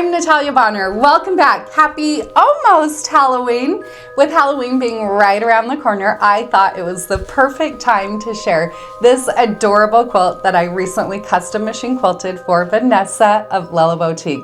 I'm Natalia Bonner. Welcome back. Happy almost Halloween. With Halloween being right around the corner, I thought it was the perfect time to share this adorable quilt that I recently custom machine quilted for Vanessa of Lella Boutique.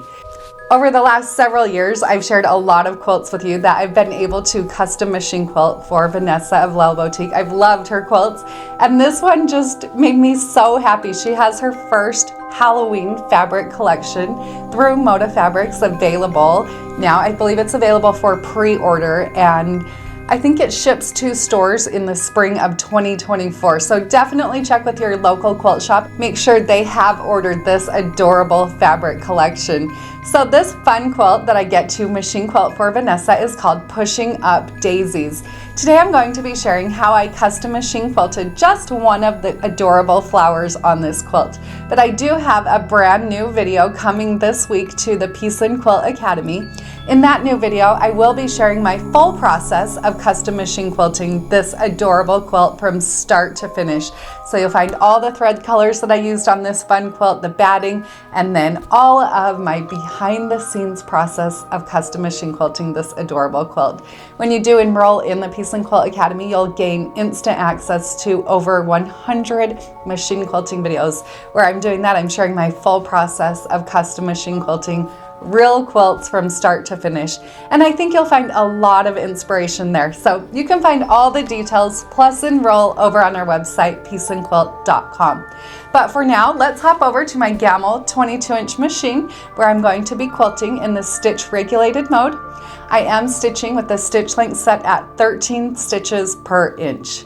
Over the last several years, I've shared a lot of quilts with you that I've been able to custom machine quilt for Vanessa of Lella Boutique. I've loved her quilts, and this one just made me so happy. She has her first Halloween fabric collection through Moda Fabrics available now. I believe it's available for pre-order, and I think it ships to stores in the spring of 2024. So definitely check with your local quilt shop. Make sure they have ordered this adorable fabric collection. So this fun quilt that I get to machine quilt for Vanessa is called Pushing Up Daisies. Today I'm going to be sharing how I custom machine quilted just one of the adorable flowers on this quilt. But I do have a brand new video coming this week to the Peace and Quilt Academy. In that new video, I will be sharing my full process of custom machine quilting this adorable quilt from start to finish. So you'll find all the thread colors that I used on this fun quilt, the batting, and then all of my behind the scenes process of custom machine quilting this adorable quilt. When you do enroll in the Peace and Quilt Academy, you'll gain instant access to over 100 machine quilting videos. Where I'm doing that, I'm sharing my full process of custom machine quilting real quilts from start to finish, and I think you'll find a lot of inspiration there. So you can find all the details plus enroll over on our website peaceandquilt.com. But for now, let's hop over to my Gamel 22-inch machine where I'm going to be quilting in the stitch regulated mode. I am stitching with the stitch length set at 13 stitches per inch.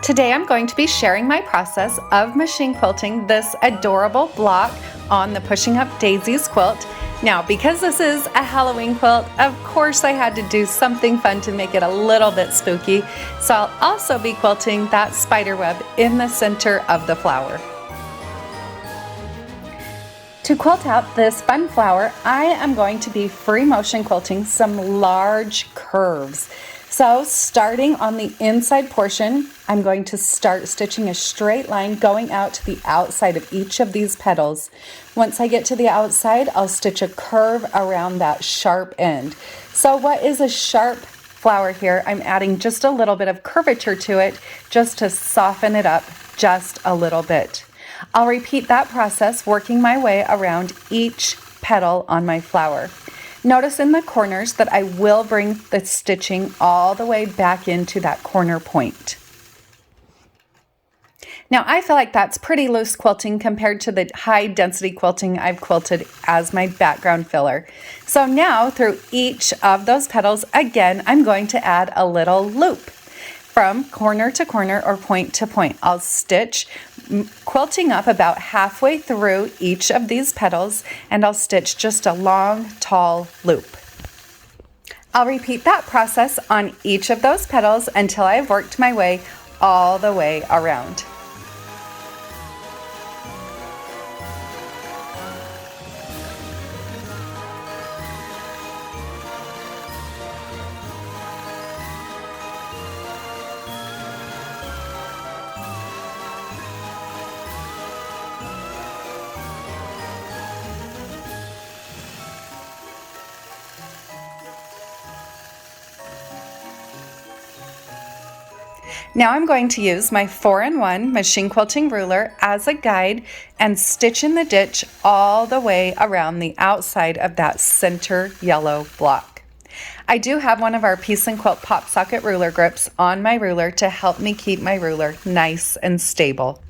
Today I'm going to be sharing my process of machine quilting this adorable block on the Pushing Up Daisies quilt. Now, because this is a Halloween quilt, of course I had to do something fun to make it a little bit spooky. So I'll also be quilting that spider web in the center of the flower. To quilt out this fun flower, I am going to be free motion quilting some large curves. So starting on the inside portion, I'm going to start stitching a straight line going out to the outside of each of these petals. Once I get to the outside, I'll stitch a curve around that sharp end. So what is a sharp flower here? I'm adding just a little bit of curvature to it just to soften it up just a little bit. I'll repeat that process, working my way around each petal on my flower. Notice in the corners that I will bring the stitching all the way back into that corner point. Now I feel like that's pretty loose quilting compared to the high density quilting I've quilted as my background filler. So now through each of those petals, again, I'm going to add a little loop. From corner to corner or point to point, I'll stitch, quilting up about halfway through each of these petals, and I'll stitch just a long, tall loop. I'll repeat that process on each of those petals until I've worked my way all the way around. Now I'm going to use my 4-in-1 machine quilting ruler as a guide and stitch in the ditch all the way around the outside of that center yellow block. I do have one of our Peace and Quilt pop socket ruler grips on my ruler to help me keep my ruler nice and stable.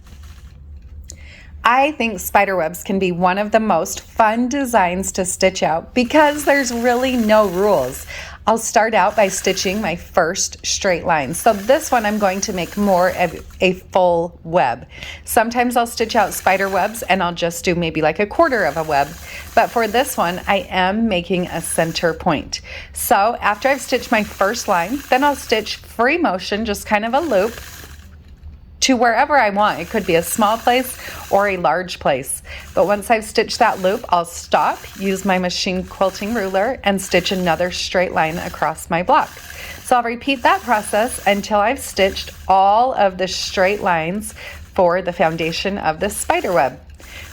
I think spider webs can be one of the most fun designs to stitch out because there's really no rules. I'll start out by stitching my first straight line. So this one I'm going to make more of a full web. Sometimes I'll stitch out spider webs and I'll just do maybe like a quarter of a web. But for this one, I am making a center point. So after I've stitched my first line, then I'll stitch free motion, just kind of a loop, to wherever I want. It could be a small place or a large place. But once I've stitched that loop, I'll stop, use my machine quilting ruler, and stitch another straight line across my block. So I'll repeat that process until I've stitched all of the straight lines for the foundation of the spider web.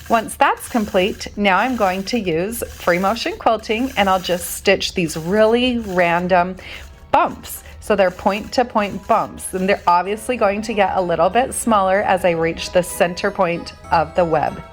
Once that's complete, now I'm going to use free motion quilting, and I'll just stitch these really random bumps. So they're point to point bumps, and they're obviously going to get a little bit smaller as I reach the center point of the web.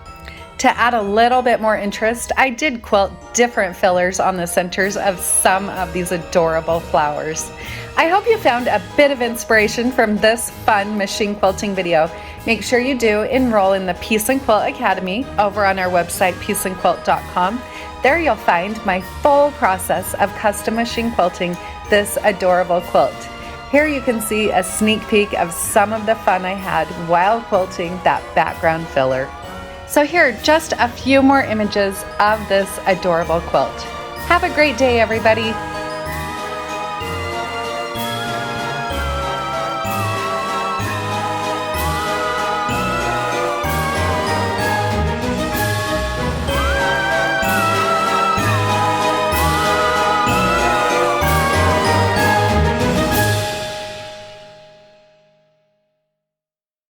To add a little bit more interest, I did quilt different fillers on the centers of some of these adorable flowers. I hope you found a bit of inspiration from this fun machine quilting video. Make sure you do enroll in the Piece and Quilt Academy over on our website, pieceandquilt.com. There you'll find my full process of custom machine quilting this adorable quilt. Here you can see a sneak peek of some of the fun I had while quilting that background filler. So here are just a few more images of this adorable quilt. Have a great day, everybody.